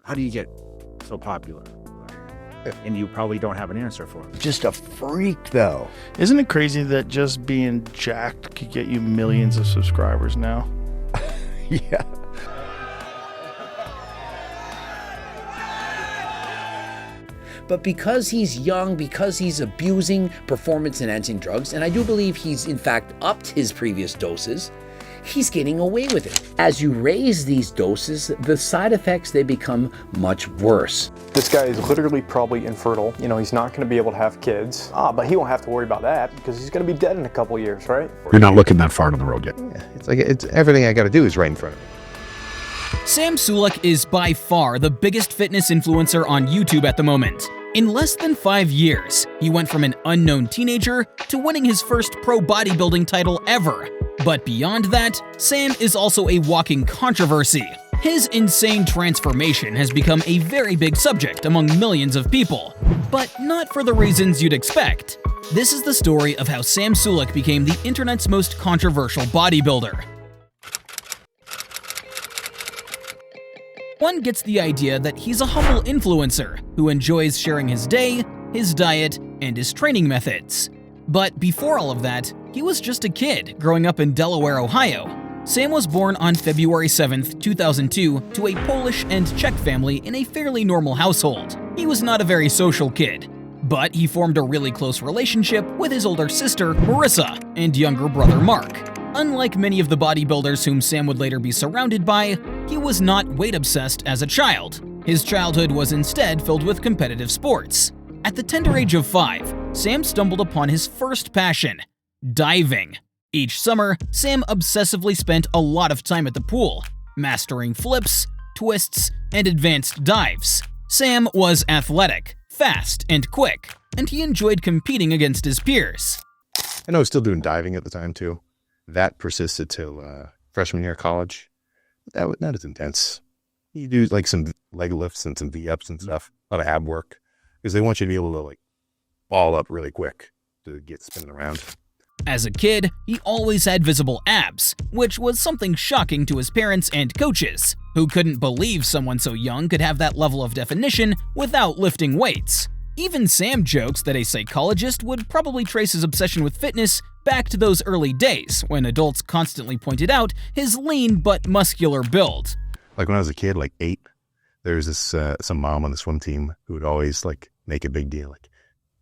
how do you get so popular? And you probably don't have an answer for it. Just a freak, though. Isn't it crazy that just being jacked could get you millions of subscribers now? Yeah. But because he's young, because he's abusing performance-enhancing drugs, and I do believe he's in fact upped his previous doses, he's getting away with it. As you raise these doses, the side effects, they become much worse. This guy is literally probably infertile. You know, he's not going to be able to have kids. But he won't have to worry about that because he's going to be dead in a couple of years, right? You're not looking that far down the road yet. Yeah, it's everything I got to do is right in front of me. Sam Sulek is by far the biggest fitness influencer on YouTube at the moment. In less than 5 years, he went from an unknown teenager to winning his first pro bodybuilding title ever. But beyond that, Sam is also a walking controversy. His insane transformation has become a very big subject among millions of people, but not for the reasons you'd expect. This is the story of how Sam Sulek became the internet's most controversial bodybuilder. One gets the idea that he's a humble influencer who enjoys sharing his day, his diet, and his training methods. But before all of that, he was just a kid growing up in Delaware, Ohio. Sam was born on February 7th, 2002 to a Polish and Czech family in a fairly normal household. He was not a very social kid, but he formed a really close relationship with his older sister, Marissa, and younger brother, Mark. Unlike many of the bodybuilders whom Sam would later be surrounded by, he was not weight-obsessed as a child. His childhood was instead filled with competitive sports. At the tender age of 5, Sam stumbled upon his first passion, diving. Each summer, Sam obsessively spent a lot of time at the pool, mastering flips, twists, and advanced dives. Sam was athletic, fast, and quick, and he enjoyed competing against his peers. And I was still doing diving at the time, too. That persisted till freshman year of college. That is intense. You do like some leg lifts and some V-ups and stuff, a lot of ab work, because they want you to be able to like ball up really quick to get spinning around. As a kid, he always had visible abs, which was something shocking to his parents and coaches, who couldn't believe someone so young could have that level of definition without lifting weights. Even Sam jokes that a psychologist would probably trace his obsession with fitness back to those early days when adults constantly pointed out his lean but muscular build. Like when I was a kid, like 8, there was this some mom on the swim team who would always like make a big deal, like,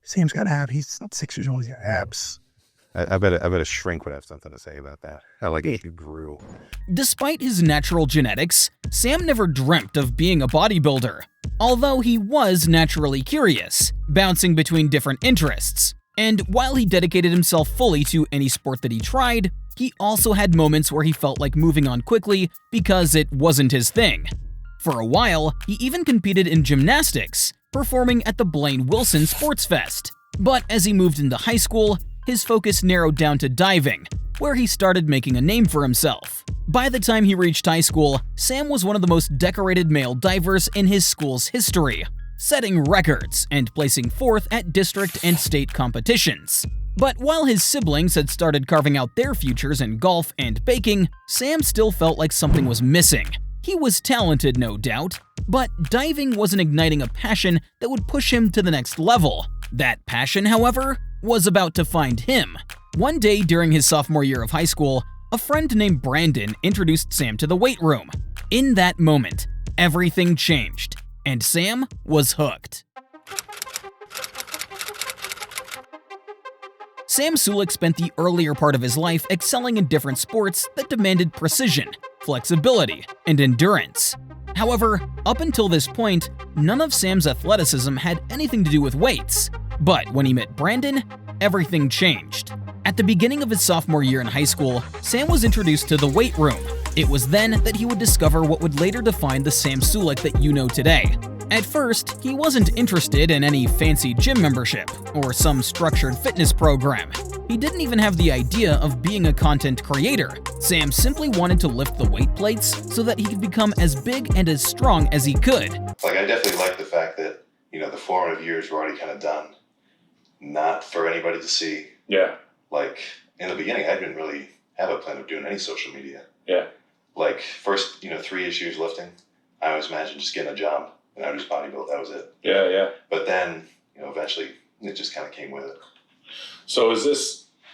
Sam's got abs. He's not 6 years old. He's got abs. I bet a shrink would have something to say about that. How like it grew. Despite his natural genetics, Sam never dreamt of being a bodybuilder, although he was naturally curious, bouncing between different interests. And while he dedicated himself fully to any sport that he tried, he also had moments where he felt like moving on quickly because it wasn't his thing. For a while, he even competed in gymnastics, performing at the Blaine Wilson Sports Fest. But as he moved into high school, his focus narrowed down to diving, where he started making a name for himself. By the time he reached high school, Sam was one of the most decorated male divers in his school's history, setting records and placing 4th at district and state competitions. But while his siblings had started carving out their futures in golf and baking, Sam still felt like something was missing. He was talented, no doubt, but diving wasn't igniting a passion that would push him to the next level. That passion, however, was about to find him. One day during his sophomore year of high school, a friend named Brandon introduced Sam to the weight room. In that moment, everything changed, and Sam was hooked. Sam Sulek spent the earlier part of his life excelling in different sports that demanded precision, flexibility, and endurance. However, up until this point, none of Sam's athleticism had anything to do with weights. But when he met Brandon, everything changed. At the beginning of his sophomore year in high school, Sam was introduced to the weight room. It was then that he would discover what would later define the Sam Sulek that you know today. At first, he wasn't interested in any fancy gym membership or some structured fitness program. He didn't even have the idea of being a content creator. Sam simply wanted to lift the weight plates so that he could become as big and as strong as he could. Like, I definitely like the fact that, you know, the formative years were already kind of done. Not for anybody to see. Yeah. Like, in the beginning, I didn't really have a plan of doing any social media. Yeah. Like, first, 3-ish years lifting, I always imagined just getting a job and I would just bodybuild. That was it. Yeah, yeah. But then, eventually it just kind of came with it. So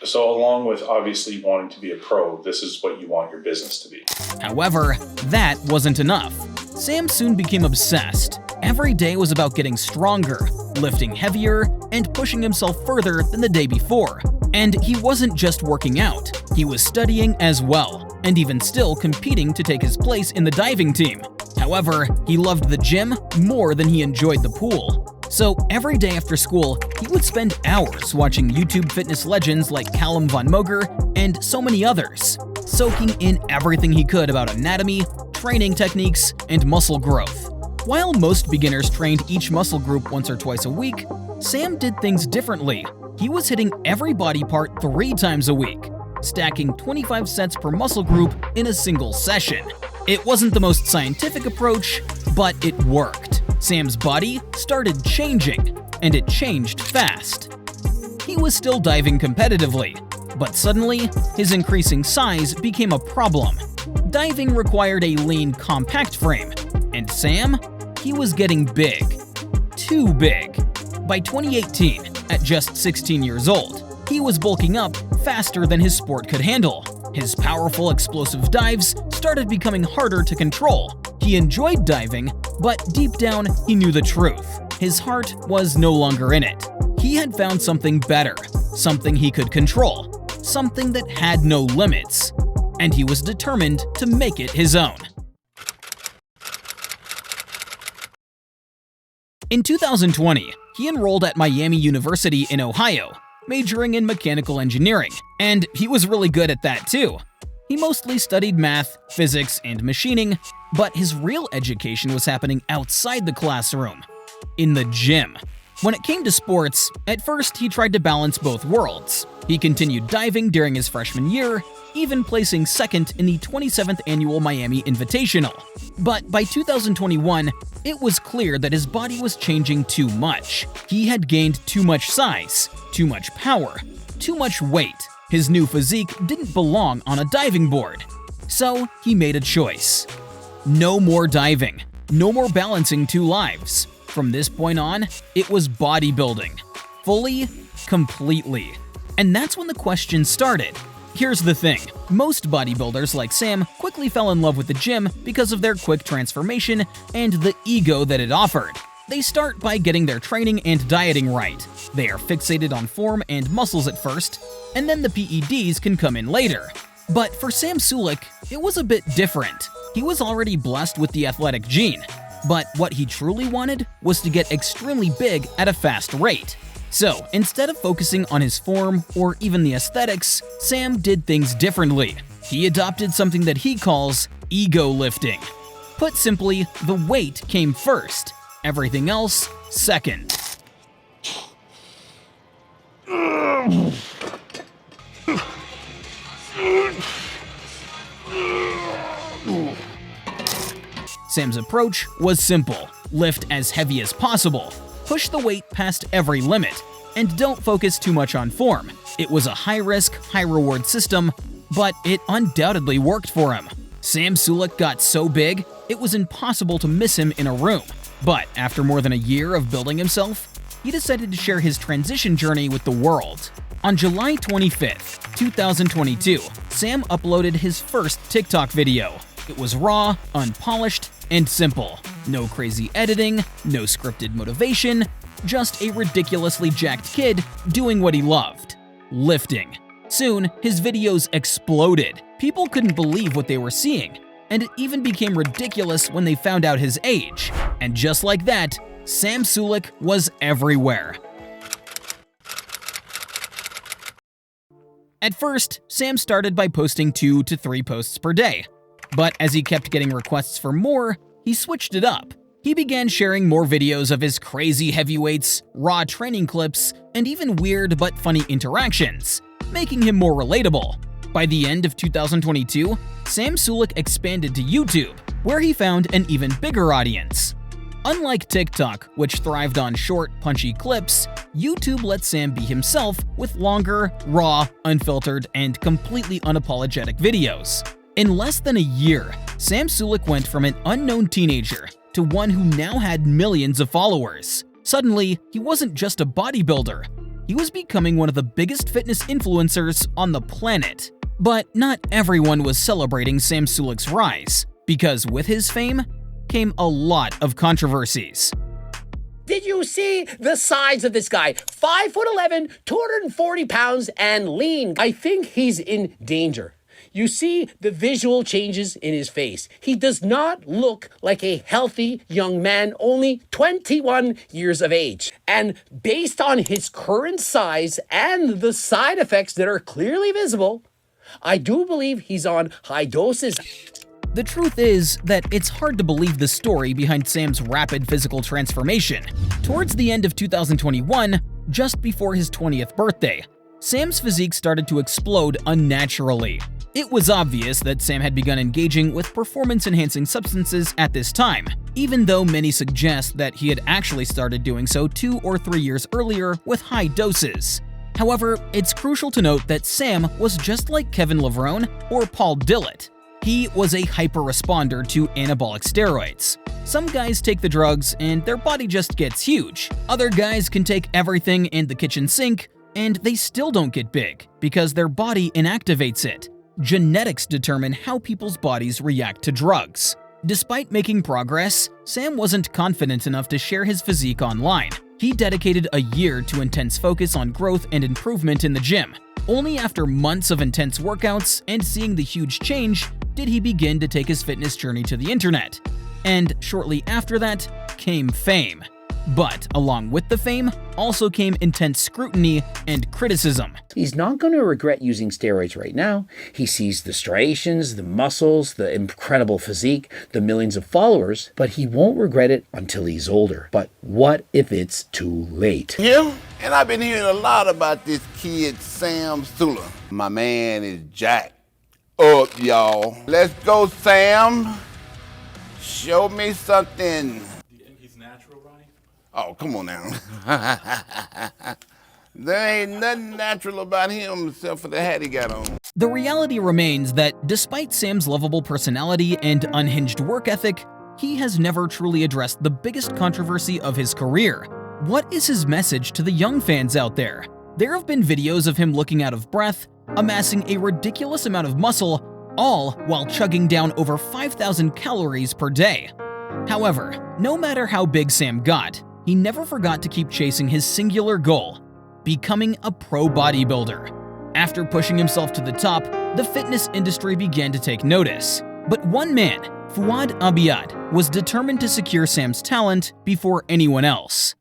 so along with obviously wanting to be a pro, this is what you want your business to be. However, that wasn't enough. Sam soon became obsessed. Every day was about getting stronger, lifting heavier, and pushing himself further than the day before. And he wasn't just working out, he was studying as well, and even still competing to take his place in the diving team. However, he loved the gym more than he enjoyed the pool. So every day after school, he would spend hours watching YouTube fitness legends like Callum Von Moger and so many others, soaking in everything he could about anatomy, training techniques, and muscle growth. While most beginners trained each muscle group once or twice a week, Sam did things differently. He was hitting every body part 3 times a week, stacking 25 sets per muscle group in a single session. It wasn't the most scientific approach, but it worked. Sam's body started changing, and it changed fast. He was still diving competitively, but suddenly, his increasing size became a problem. Diving required a lean, compact frame, and Sam, he was getting big. Too big. By 2018, at just 16 years old, he was bulking up faster than his sport could handle. His powerful, explosive dives started becoming harder to control. He enjoyed diving, but deep down, he knew the truth. His heart was no longer in it. He had found something better, something he could control, something that had no limits, and he was determined to make it his own. In 2020, he enrolled at Miami University in Ohio, majoring in mechanical engineering, and he was really good at that too. He mostly studied math, physics, and machining, but his real education was happening outside the classroom, in the gym. When it came to sports, at first he tried to balance both worlds. He continued diving during his freshman year, even placing second in the 27th annual Miami Invitational. But by 2021, it was clear that his body was changing too much. He had gained too much size, too much power, too much weight. His new physique didn't belong on a diving board. So he made a choice. No more diving. No more balancing 2 lives. From this point on, it was bodybuilding. Fully, completely. And that's when the question started. Here's the thing. Most bodybuilders like Sam quickly fell in love with the gym because of their quick transformation and the ego that it offered. They start by getting their training and dieting right. They are fixated on form and muscles at first, and then the PEDs can come in later. But for Sam Sulek, it was a bit different. He was already blessed with the athletic gene, but what he truly wanted was to get extremely big at a fast rate. So, instead of focusing on his form or even the aesthetics, Sam did things differently. He adopted something that he calls ego lifting. Put simply, the weight came first, everything else second. Sam's approach was simple. Lift as heavy as possible, push the weight past every limit, and don't focus too much on form. It was a high-risk, high-reward system, but it undoubtedly worked for him. Sam Sulek got so big, it was impossible to miss him in a room. But after more than a year of building himself, he decided to share his transition journey with the world. On July 25th, 2022, Sam uploaded his first TikTok video. It was raw, unpolished, and simple. No crazy editing, no scripted motivation, just a ridiculously jacked kid doing what he loved: lifting. Soon, his videos exploded. People couldn't believe what they were seeing, and it even became ridiculous when they found out his age. And just like that, Sam Sulek was everywhere. At first, Sam started by posting 2 to 3 posts per day. But as he kept getting requests for more, he switched it up. He began sharing more videos of his crazy heavyweights, raw training clips, and even weird but funny interactions, making him more relatable. By the end of 2022, Sam Sulek expanded to YouTube, where he found an even bigger audience. Unlike TikTok, which thrived on short, punchy clips, YouTube let Sam be himself with longer, raw, unfiltered, and completely unapologetic videos. In less than a year, Sam Sulek went from an unknown teenager to one who now had millions of followers. Suddenly, he wasn't just a bodybuilder. He was becoming one of the biggest fitness influencers on the planet. But not everyone was celebrating Sam Sulek's rise, because with his fame came a lot of controversies. Did you see the size of this guy? 5'11", 240 pounds, and lean. I think he's in danger. You see the visual changes in his face. He does not look like a healthy young man, only 21 years of age. And based on his current size and the side effects that are clearly visible, I do believe he's on high doses. The truth is that it's hard to believe the story behind Sam's rapid physical transformation. Towards the end of 2021, just before his 20th birthday, Sam's physique started to explode unnaturally. It was obvious that Sam had begun engaging with performance-enhancing substances at this time, even though many suggest that he had actually started doing so 2 or 3 years earlier with high doses. However, it's crucial to note that Sam was just like Kevin Levrone or Paul Dillett. He was a hyper-responder to anabolic steroids. Some guys take the drugs and their body just gets huge. Other guys can take everything in the kitchen sink and they still don't get big because their body inactivates it. Genetics determine how people's bodies react to drugs. Despite making progress, Sam wasn't confident enough to share his physique online. He dedicated a year to intense focus on growth and improvement in the gym. Only after months of intense workouts and seeing the huge change did he begin to take his fitness journey to the internet. And shortly after that came fame. But along with the fame also came intense scrutiny and criticism. He's not going to regret using steroids right now. He sees the striations, the muscles, the incredible physique, the millions of followers, but he won't regret it until he's older. But what if it's too late? Yeah, and I've been hearing a lot about this kid, Sam Sulek. My man is jacked up, y'all. Let's go, Sam. Show me something. Oh, come on now. There ain't nothing natural about him except for the hat he got on. The reality remains that despite Sam's lovable personality and unhinged work ethic, he has never truly addressed the biggest controversy of his career. What is his message to the young fans out there? There have been videos of him looking out of breath, amassing a ridiculous amount of muscle, all while chugging down over 5,000 calories per day. However, no matter how big Sam got, he never forgot to keep chasing his singular goal, becoming a pro bodybuilder. After pushing himself to the top, the fitness industry began to take notice. But one man, Fouad Abiad, was determined to secure Sam's talent before anyone else.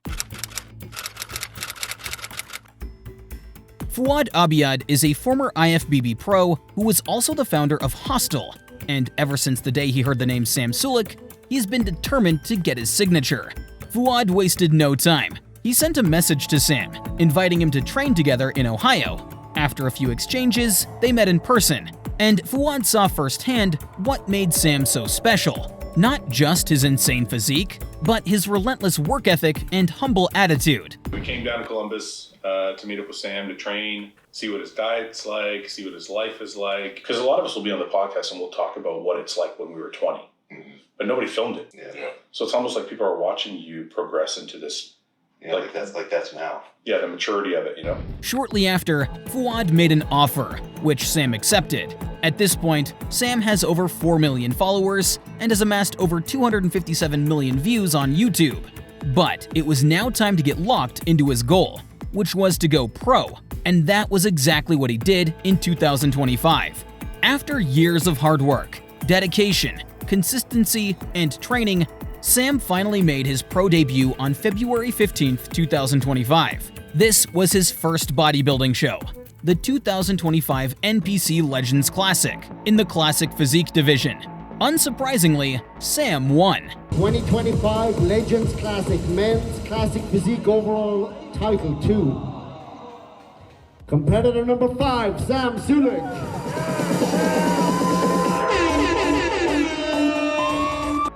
Fouad Abiad is a former IFBB pro who was also the founder of Hostel, and ever since the day he heard the name Sam Sulek, he's been determined to get his signature. Fouad wasted no time. He sent a message to Sam, inviting him to train together in Ohio. After a few exchanges, they met in person, and Fouad saw firsthand what made Sam so special. Not just his insane physique, but his relentless work ethic and humble attitude. We came down to Columbus to meet up with Sam to train, see what his diet's like, see what his life is like. Because a lot of us will be on the podcast and we'll talk about what it's like when we were 20. Mm-hmm. But nobody filmed it. Yeah. So it's almost like people are watching you progress into this. Yeah, like that's now. Yeah, the maturity of it, you know? Shortly after, Fouad made an offer, which Sam accepted. At this point, Sam has over 4 million followers and has amassed over 257 million views on YouTube. But it was now time to get locked into his goal, which was to go pro, and that was exactly what he did in 2025. After years of hard work, dedication, consistency, and training, Sam finally made his pro debut on February 15, 2025. This was his first bodybuilding show, the 2025 NPC Legends Classic, in the Classic Physique division. Unsurprisingly, Sam won. 2025 Legends Classic Men's Classic Physique Overall Title 2. Competitor number 5, Sam Sulek.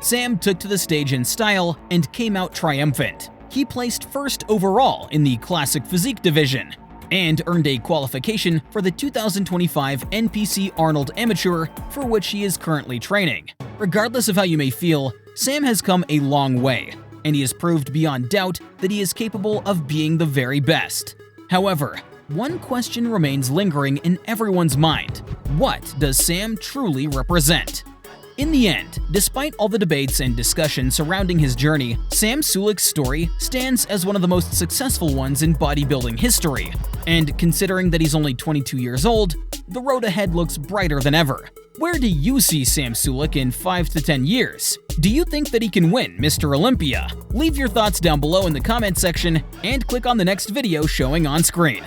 Sam took to the stage in style and came out triumphant. He placed first overall in the Classic Physique division. and earned a qualification for the 2025 NPC Arnold Amateur, for which he is currently training. Regardless of how you may feel, Sam has come a long way, and he has proved beyond doubt that he is capable of being the very best. However, one question remains lingering in everyone's mind. What does Sam truly represent? In the end, despite all the debates and discussion surrounding his journey, Sam Sulek's story stands as one of the most successful ones in bodybuilding history. And considering that he's only 22 years old, the road ahead looks brighter than ever. Where do you see Sam Sulek in 5 to 10 years? Do you think that he can win Mr. Olympia? Leave your thoughts down below in the comment section and click on the next video showing on screen.